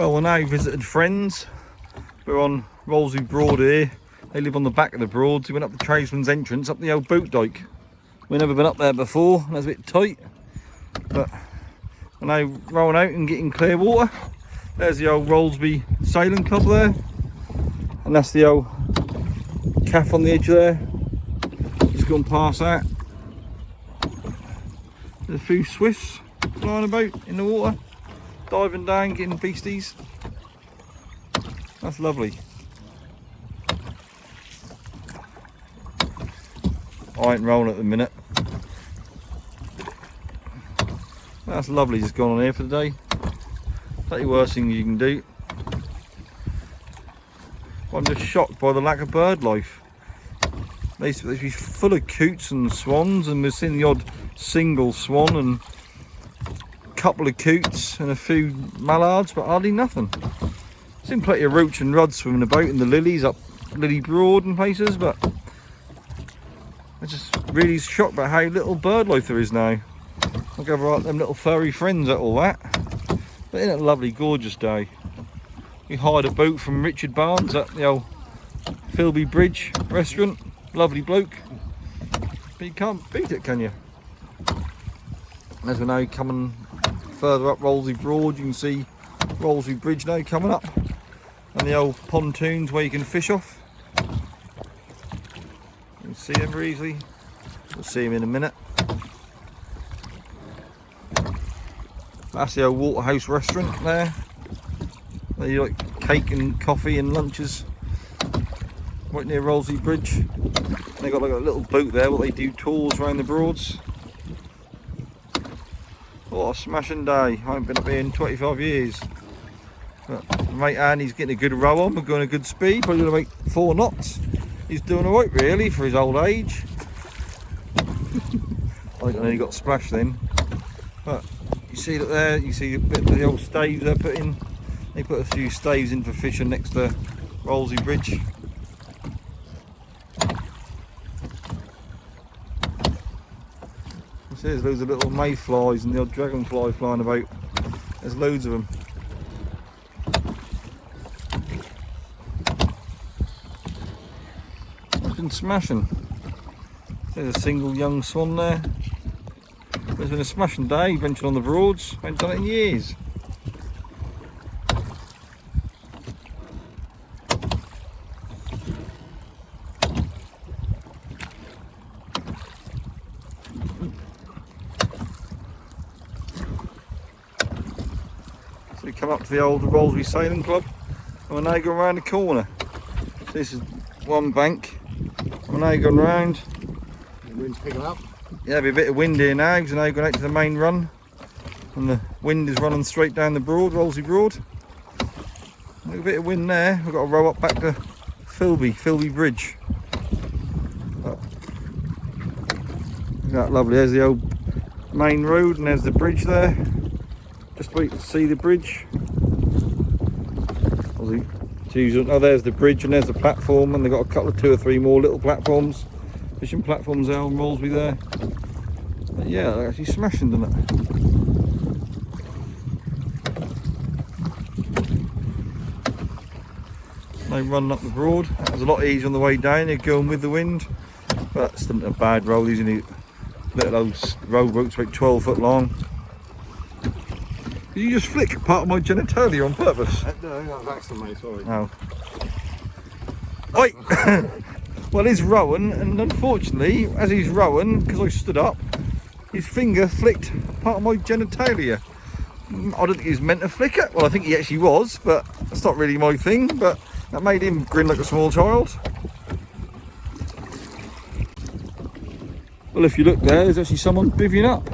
Well, we're now visited friends. We're on Rollesby Broad here. They live on the back of the Broads. We went up the tradesman's entrance, up the old boat dike. We've never been up there before, and it's a bit tight. But we're now rolling out and getting clear water. There's the old Rollesby Sailing Club there. And that's the old calf on the edge there. Just gone past that. There's a few swifts flying about in the water, diving down, getting beasties. That's lovely. I ain't rolling at the minute. That's lovely just gone on here for the day. That's the worst thing you can do. I'm just shocked by the lack of bird life. They used to be full of coots and swans, and we've seen the odd single swan and a couple of coots and a few mallards, but hardly nothing. Seen plenty of roach and ruds swimming about in the lilies up Lily Broad and places, but I'm just really shocked by how little bird life there is now. I'll go right them little furry friends at all that. But isn't it a lovely, gorgeous day? We hired a boat from Richard Barnes at the old Filby Bridge restaurant. Lovely bloke. But you can't beat it, can you? As we're now coming further up Rollesby Broad, you can see Rollesby Bridge now coming up. And the old pontoons where you can fish off. You can see them very easily. We'll see them in a minute. That's the old Waterhouse restaurant there. They like cake and coffee and lunches right near Rollesby Bridge. They got like a little boat there where they do tours around the Broads. What a smashing day. I haven't been up here in 25 years. But mate Andy's getting a good row on, we're going a good speed, probably going to make 4 knots. He's doing alright really for his old age. I think I nearly got splashed then. But you see that there, you see a bit of the old staves they're putting. They put a few staves in for fishing next to Rollesby Bridge. You see there's loads of little mayflies and the odd dragonfly flying about. There's loads of them. It's been smashing. There's a single young swan there. It's been a smashing day, venturing on the Broads. I haven't done it in years. So we come up to the old Rollesby Sailing Club, and we're now going around the corner. So this is one bank. We're now going round. The wind's picking up. Yeah, there'll be a bit of wind here now because we're now going out to the main run. And the wind is running straight down the Broad, Rollesby Broad. A little bit of wind there. We've got to row up back to Filby Bridge. Isn't that lovely? There's the old main road and there's the bridge there. Just wait to see the bridge. Oh, there's the bridge and there's the platform, and they've got a couple of 2 or 3 more little platforms, fishing platforms there on Rollesby there. But yeah, they're actually smashing, doesn't it? Now running up the Broad. That was a lot easier on the way down. You're going with the wind, but it's still a bad roll. These are little old rowboats about 12 foot long. Did you just flick part of my genitalia on purpose? No, that was accident, mate, sorry. Oh. Oi! Well, he's rowing, and unfortunately, as he's rowing, because I stood up, his finger flicked part of my genitalia. I don't think he was meant to flick it. Well, I think he actually was, but that's not really my thing, but that made him grin like a small child. Well, if you look there, there's actually someone bivvying up.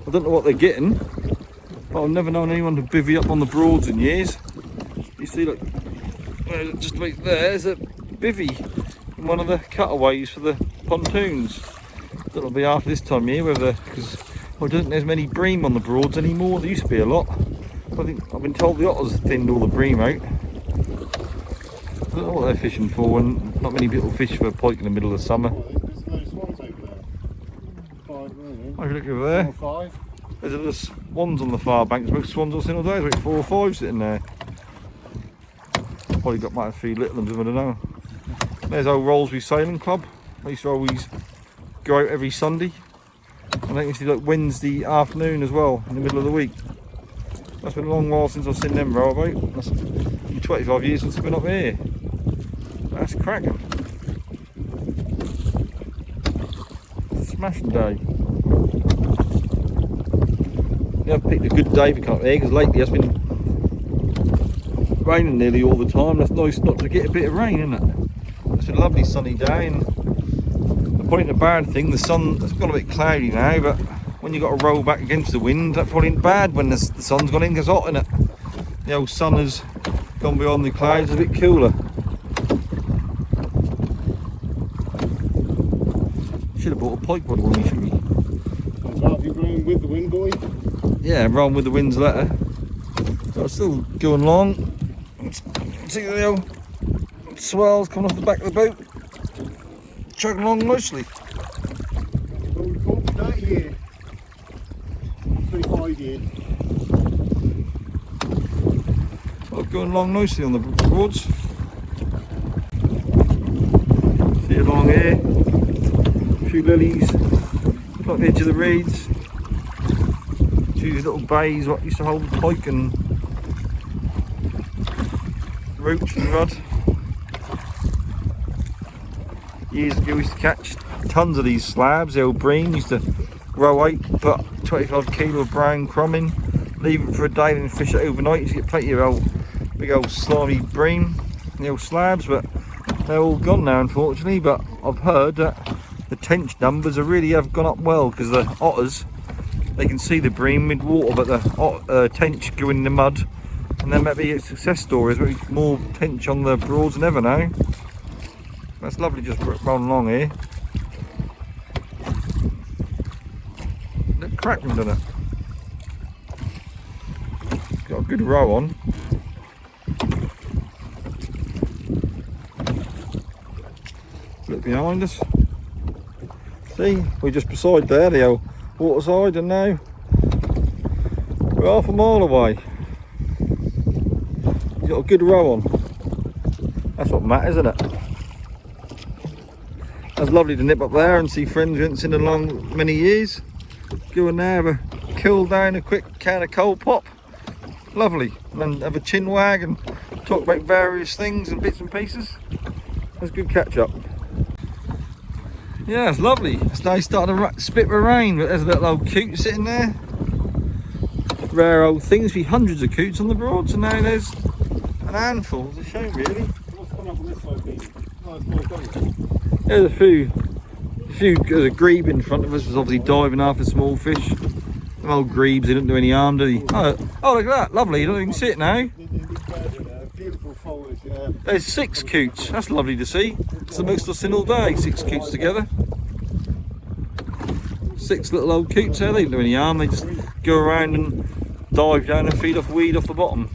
I don't know what they're getting. But I've never known anyone to bivvy up on the Broads in years. You see, look, just right there, there's a bivvy in one of the cutaways for the pontoons. That'll be after this time of year, whether because I don't think there's many bream on the Broads anymore. There used to be a lot. I think I've been told the otters thinned all the bream out. I don't know what they're fishing for when not many people fish for pike in the middle of summer. There's no swans over there. 5, really. Oh, look over there. 4 or 5. There's swans on the far bank. There's swans all single days, like 4 or 5 sitting there. Probably got might have a few little ones, I don't know. There's old Rollesby Sailing Club. I used to always go out every Sunday. And I think it's like Wednesday afternoon as well, in the middle of the week. That's been a long while since I've seen them row about. That's been 25 years since I've been up here. That's cracking. Smashing day. Yeah, I've picked a good day for coming up here because lately it's been raining nearly all the time. That's nice not to get a bit of rain, isn't it? It's been a lovely sunny day, and the point of the bad thing, the sun, it's got a bit cloudy now, but when you've got to roll back against the wind, that probably ain't bad when the sun's gone in, because it's hot, isn't it? The old sun has gone beyond the clouds, a bit cooler. Should have bought a pike rod with me, shouldn't we? Have you going with the wind, boy? Yeah, rolling with the wind's letter. But it's still going along. See the old swells coming off the back of the boat. Chugging along nicely. Well, we caught 30 years. 25 years. Well, going along nicely on the Broads. See along here. A few lilies. Like the edge of the reeds. These little bays what used to hold the pike and roach and rudd. Years ago we used to catch tons of these slabs. The old bream used to row out, put 25 kilo of brown crumb in, leave it for a day and fish it overnight. You used to get plenty of big old slimy bream, the old slabs, but they're all gone now unfortunately. But I've heard that the tench numbers have gone up well, because the otters, they can see the bream mid-water, but the tench go in the mud, and there might be a success story. There's more tench on the Broads than ever now. That's lovely, just rolling along here. Look cracking, doesn't it? Got a good row on. Look behind us. See, we're just beside there, the old waterside, and now we're half a mile away. You've got a good row on. That's what matters, isn't it? That's lovely to nip up there and see friends we haven't seen in a long many years. Go in there, have a cool down, a quick can of cold pop. Lovely. And then have a chin wag and talk about various things and bits and pieces. That's good catch up. Yeah, it's lovely. It's now starting to spit with rain, but there's a little old coot sitting there. Rare old things. Be hundreds of coots on the Broads, and now there's an handful. It's a shame, really. What's coming up on this side, Pete? Oh, it's more coming. There's a few. There's a grebe in front of us. Was obviously diving after small fish. Them old grebes, they don't do any harm, do they? Oh, look at that. Lovely. You don't even see it now. Beautiful foliage, yeah. There's 6 coots. That's lovely to see. It's the most I've seen all day. 6 coots together. 6 little old coots there. They don't do any harm. They just go around and dive down and feed off weed off the bottom.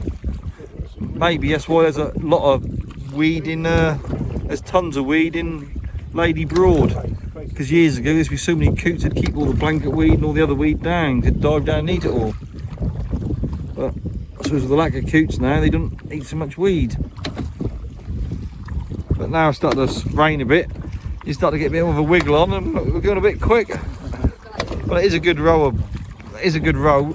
Maybe that's why there's a lot of weed in there's tons of weed in Lady Broad, because years ago there used to be so many coots that keep all the blanket weed and all the other weed down, they'd dive down and eat it all. But I suppose with the lack of coots now, they don't eat so much weed. But now it's starting to rain a bit, you start to get a bit more of a wiggle on, and we're going a bit quick. But it is a good row. It is a good row.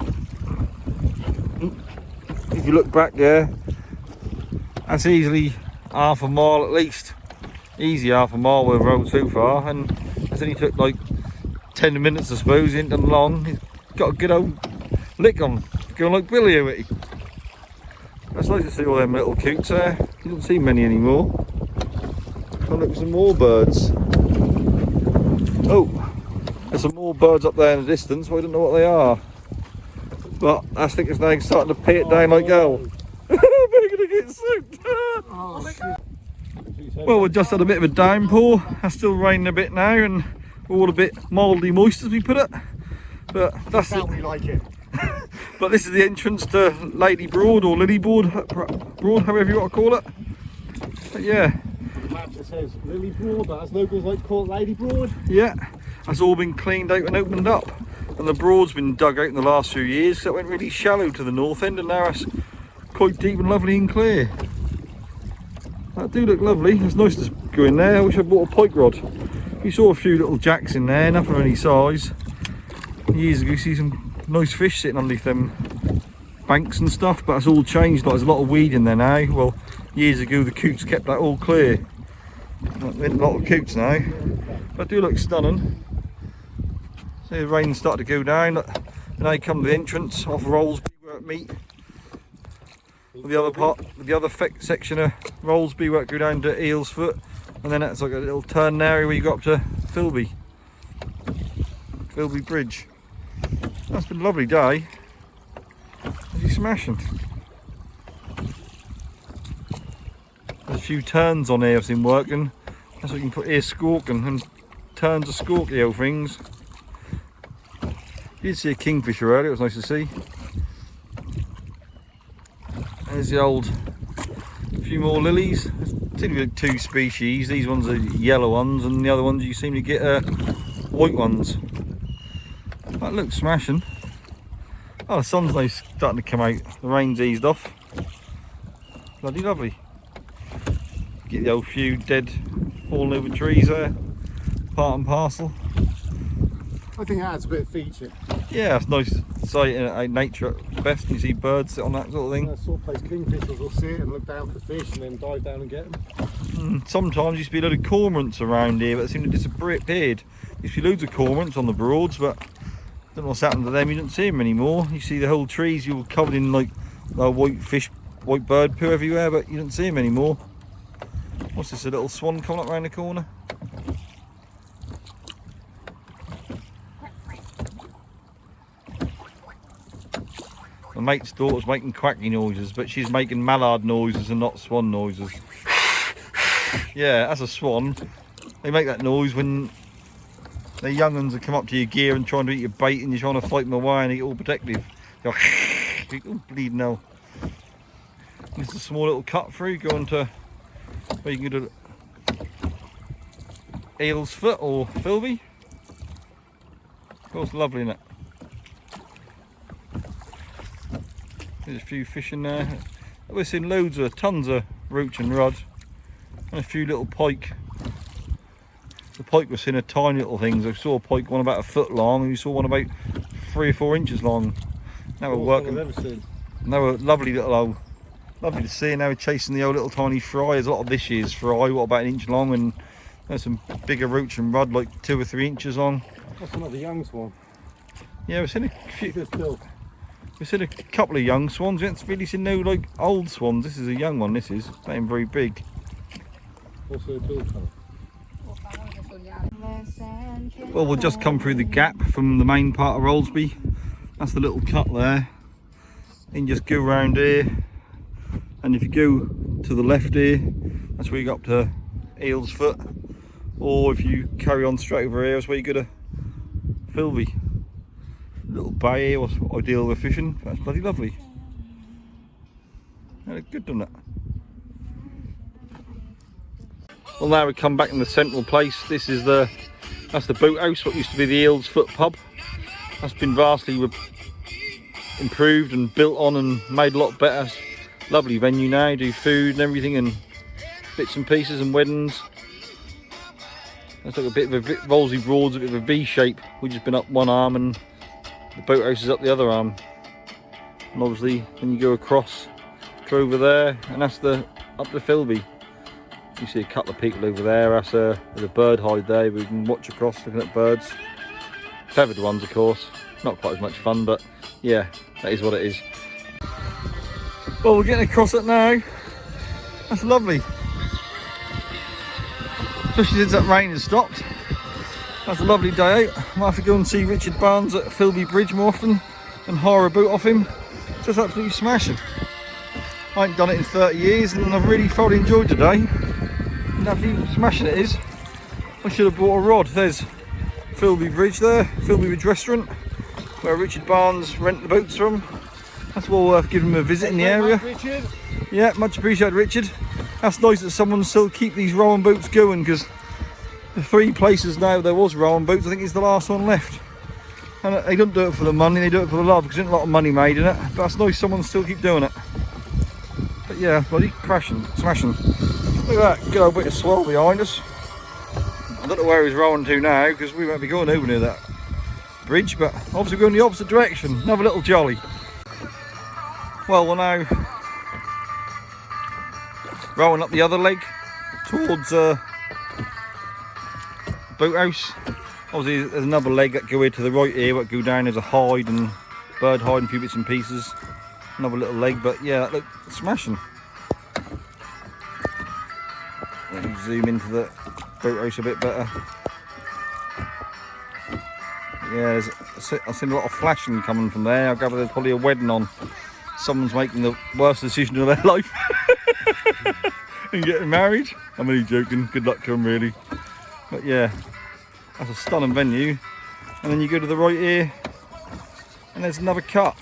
If you look back there, that's easily half a mile at least. Easy half a mile we've rowed so far, and it's only took like 10 minutes I suppose, ain't done long. He's got a good old lick on, going like Billy with it. It's nice to see all them little coots there. You don't see many anymore. Come look at some more birds. Oh, there's some more birds up there in the distance, but I don't know what they are. But I think it's now starting to pay it down like hell. We're gonna get soaked. Well, we've just had a bit of a downpour. It's still raining a bit now, and we're all a bit mildly moist as we put it. But that's We like it. But this is the entrance to Lady Broad, or Lily Broad, however you want to call it. But yeah. The map that says Lily Broad, but as locals like to call it Lady Broad. Yeah, that's all been cleaned out and opened up. And the Broad's been dug out in the last few years, so it went really shallow to the north end, and now it's quite deep and lovely and clear. That do look lovely. It's nice to go in there. I wish I bought a pike rod. You saw a few little jacks in there, nothing of any size. Years ago, you see some nice fish sitting underneath them banks and stuff, but it's all changed. Like, there's a lot of weed in there now. Well, years ago the coots kept that all clear. A lot of coots now, but do look stunning. See the rain started to go down. Look, and now come to the entrance off Rollesby where it meet. The other part, the other section of Rollesby where it go down to Eelsfoot, and then that's like a little turn area where you go up to Filby Bridge. That's been a lovely day. Is he smashing? There's a few turns on here I've seen working. That's what you can put here, scorking, and turns of scorky old things. You did see a kingfisher earlier, it was nice to see. There's the old, a few more lilies. There's seem to be 2 species. These ones are yellow ones, and the other ones you seem to get white ones. That looks smashing. Oh, the sun's now starting to come out. The rain's eased off. Bloody lovely. Get the old few dead fallen over trees there. Part and parcel. I think it adds a bit of feature. Yeah, it's nice sight in nature at the best. You see birds sit on that sort of thing. That sort of place kingfishers will sit and look down for fish and then dive down and get them. Sometimes used to be a load of cormorants around here, but they seem to disappeared. Used to be loads of cormorants on the Broads, but I don't know what's happened to them. You don't see them anymore. You see the whole trees, you're covered in like white bird poo everywhere, but you don't see them anymore. What's this, a little swan coming up round the corner? My mate's daughter's making quacky noises, but she's making mallard noises and not swan noises. Yeah, that's a swan. They make that noise when the young ones come up to your gear and trying to eat your bait, and you're trying to fight them away and they get all protective. They're all bleeding now. It's a small little cut through going to where you can go to Eelsfoot or Filby. Of course, lovely, isn't it? There's a few fish in there. We're seeing tons of roach and rudd, and a few little pike. The pike was seeing a tiny little things. I saw a pike one about a foot long, and you saw one about 3 or 4 inches long. Now we're working. Now we're lovely little old, lovely to see. Now we're chasing the old little tiny fry. There's a lot of this year's fry, what, about 1 inch long, and there's some bigger roach and rudd like 2 or 3 inches long. That's another young swan. Yeah, we've seen a few. We've seen a couple of young swans. We haven't really seen no like old swans. This is a young one. This is not even very big. Also a bill colour. Well, we'll just come through the gap from the main part of Rollesby. That's the little cut there. And just go around here, and if you go to the left here, that's where you go up to Eelsfoot. Or if you carry on straight over here, that's where you go to Filby. Little bay here was ideal for fishing. That's bloody lovely. That looked good, doesn't it? Well, now we come back in the central place. This is that's the boathouse, what used to be the Eelsfoot pub. That's been vastly improved and built on and made a lot better. Lovely venue now, do food and everything and bits and pieces and weddings. That's like a bit of a Rollesby Broad's a bit of a V shape. We've just been up one arm and the boathouse is up the other arm. And obviously when you go across, go over there, and that's up to Filby. You see a couple of people over there. That's there's a bird hide there. We can watch across looking at birds. Feathered ones, of course. Not quite as much fun, but yeah, that is what it is. Well, we're getting across it now. That's lovely. Especially since that rain has stopped. That's a lovely day out. I might have to go and see Richard Barnes at Filby Bridge more often and hire a boat off him. Just absolutely smashing. I ain't done it in 30 years and I've really thoroughly enjoyed today. Absolutely smashing it is. I should have bought a rod. There's Filby Bridge there, Filby Bridge restaurant, where Richard Barnes rent the boats from. That's well worth giving him a visit in the area. Richard. Yeah, much appreciated, Richard. That's nice that someone still keep these rowing boats going, because the 3 places now there was rowing boats, I think it's the last one left. And they don't do it for the money, they do it for the love, because there's not a lot of money made in it. But that's nice someone still keep doing it. But yeah, bloody crashing, smashing. Look at that, good old bit of swell behind us. I don't know where he's rolling to now because we won't be going over near that bridge, but obviously we're going the opposite direction. Another little jolly. Well, we're now rolling up the other leg towards boathouse. Obviously there's another leg that go here to the right here, what go down, there's a hide and bird hide and a few bits and pieces. Another little leg, but yeah, that looked smashing. Let me zoom into the boathouse a bit better. Yeah, I've seen a lot of flashing coming from there. I gather there's probably a wedding on. Someone's making the worst decision of their life and getting married. I'm only joking, good luck to them really. But yeah, that's a stunning venue. And then you go to the right here and there's another cut.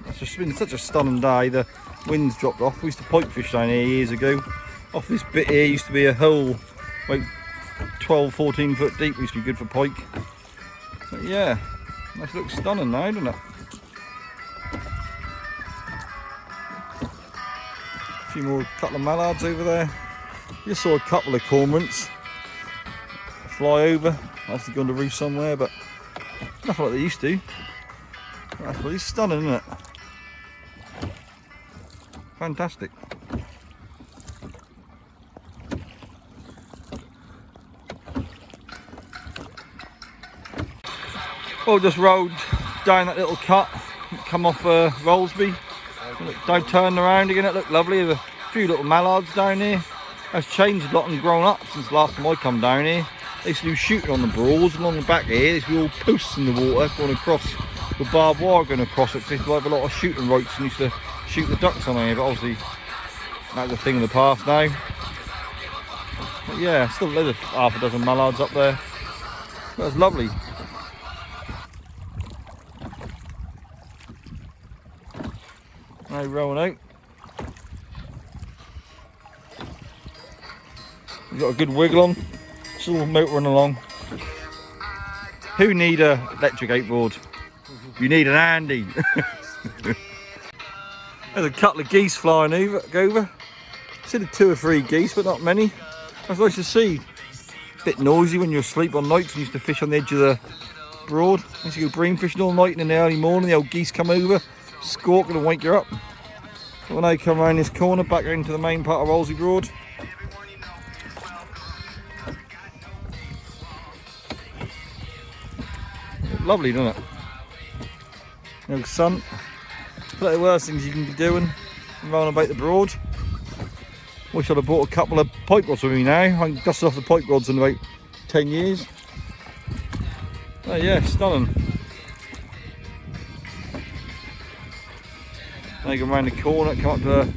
It's just been such a stunning day. The wind's dropped off. We used to pike fish down here years ago. Off this bit here used to be a hole about 12-14 foot deep. Used to be good for pike. But yeah, this looks stunning now, doesn't it? A few more, couple of mallards over there. Just saw a couple of cormorants fly over. Actually gone to roost somewhere, but nothing like they used to. That's really stunning, isn't it? Fantastic. Well, just rolled down that little cut, come off Rollesby. Don't turn around again, it looked lovely. There's a few little mallards down here. That's changed a lot and grown up since the last time I come down here. They used to do shooting on the Broads, and on the back here, there used to be all posts in the water going across with barbed wire going across it. So they used to have a lot of shooting ropes and used to shoot the ducks on here, but obviously that's a thing of the past now. But yeah, still there's half a dozen mallards up there. That's lovely. Now rolling out. We've got a good wiggle on. Still motoring along. Who need a electric outboard? You need an Andy. There's a couple of geese flying over. Seen 2 or 3 geese, but not many. That's nice to see. Bit noisy when you're asleep on nights. We used to fish on the edge of the Broad. I used to go bream fishing all night, and in the early morning the old geese come over, squawking and wake you up. So when I come around this corner, back into the main part of Rollesby Broad. Lovely, doesn't it? No sun. Plenty of worse things you can be doing than rolling about the Broad. Wish I'd have bought a couple of pipe rods with me now. I can dust off the pipe rods in about 10 years. Oh yeah, stunning. Now you go around the corner, come up to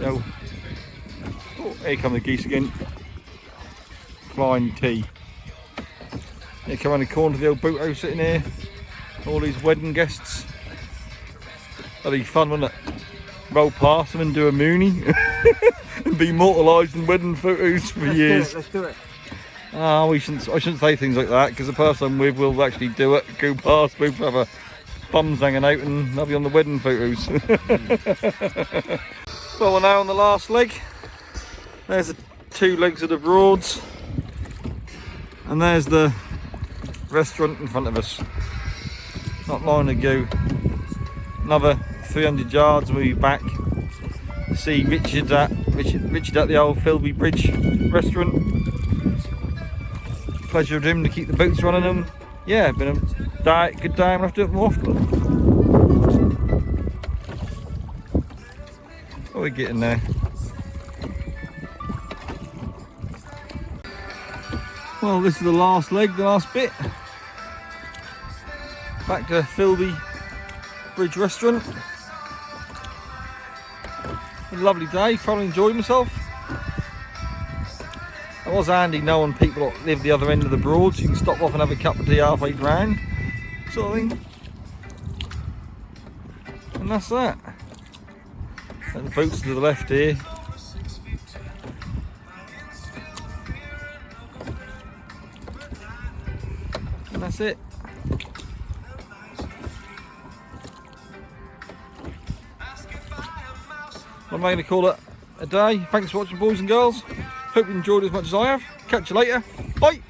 oh, here come the geese again. Flying T. You come around the corner to the old boathouse sitting here. All these wedding guests. That'd be fun, wouldn't it? Roll past them and do a moonie and be immortalised in wedding photos for years. Let's do it. Ah, I shouldn't say things like that, because the person I'm with will actually do it. Go past, both have a bums hanging out, and they'll be on the wedding photos. Well, we're now on the last leg. There's the 2 legs of the Broads, and there's the restaurant in front of us. Not long to go. Another 300 yards, we'll be back. See Richard at the old Filby Bridge restaurant. Pleasure of him to keep the boats running them. Yeah, been a good day. We'll have to do it more often. What are we getting there? Well, this is the last leg, the last bit. Back to Filby Bridge restaurant. A lovely day, thoroughly enjoyed myself. It was handy knowing people that live the other end of the Broad, so you can stop off and have a cup of tea halfway round, sort of thing. And that's that. And the boats to the left here. And that's it. I'm going to call it a day. Thanks for watching, boys and girls. Hope you enjoyed as much as I have. Catch you later. Bye.